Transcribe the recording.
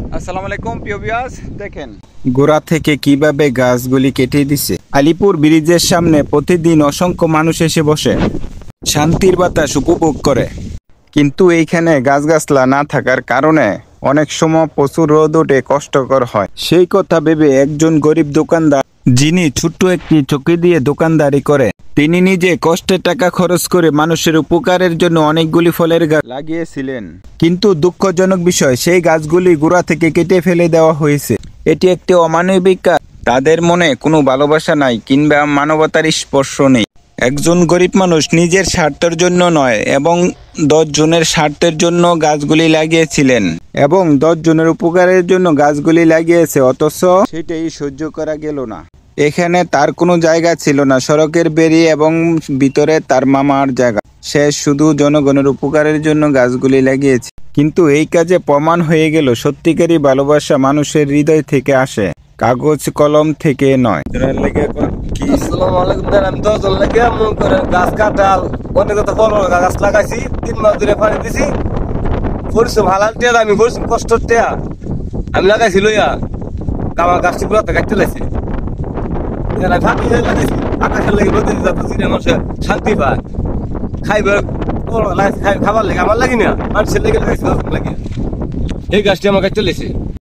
আসসালামু আলাইকুম প্রিয় ভিউয়ার্স, দেখেন গোড়া থেকে কিভাবে গাছগুলি কেটে দিছে। আলিপুর ব্রিজের সামনে প্রতিদিন অসংখ্য মানুষ এসে বসে শান্তির বাতাস উপভোগ করে, কিন্তু এইখানে গাছগাছলা না থাকার কারণে অনেক সময় প্রচুর রোদ ওঠে, কষ্টকর হয়। সেই কথা ভেবে একজন গরিব দোকানদার, যিনি ছোট্ট একটি চৌকি দিয়ে দোকানদারি করে, তিনি নিজে কষ্টে টাকা খরচ করে মানুষের উপকারের জন্য অনেকগুলি ফলের গাছ লাগিয়েছিলেন। কিন্তু দুঃখজনক বিষয়, সেই গাছগুলি গোড়া থেকে কেটে ফেলে দেওয়া হয়েছে। এটি একটি অমানবিক কাজ। তাদের মনে কোনো ভালোবাসা নাই কিংবা মানবতার স্পর্শ নেই। একজন গরিব মানুষ নিজের স্বার্থের জন্য নয় এবং 10 জনের স্বার্থের জন্য গাছগুলি লাগিয়েছিলেন এবং 10 জনের উপকারের জন্য গাছগুলি লাগিয়েছে, অথচ সেটাই সহ্য করা গেল না। এখানে তার কোনো জায়গা ছিল না, সড়কের বেরিয়ে এবং ভিতরে তার মামার জায়গা। সে শুধু জনগণের উপকারের জন্য গাছগুলি লাগিয়েছে। কিন্তু এই কাজে প্রমাণ হয়ে গেল সত্যিকারই ভালোবাসা মানুষের হৃদয় থেকে আসে, কাগজ কলম থেকে নয়। আসসালামু আলাইকুম। আমি 10 জন লাগে গাছ কাটাল অনেক বড় গাছ লাগাইছি, 3 মাস ধরে পানি দিছি। পরিশ্রম হালাল টেয়া, আমি পরিশ্রম কষ্ট টেয়া আমি লাগাইছি লইয়া কামা গাছটি পুরো কাটতে লাগছে। আকাশের লাগে নদী যাতে মানুষের শান্তি পায়, খাইবার খাবার লাগে আমার লাগি না, মানুষের লেগে লাগাইছি লাগে। এই গাছটি আমার কাটতে লেগেছে।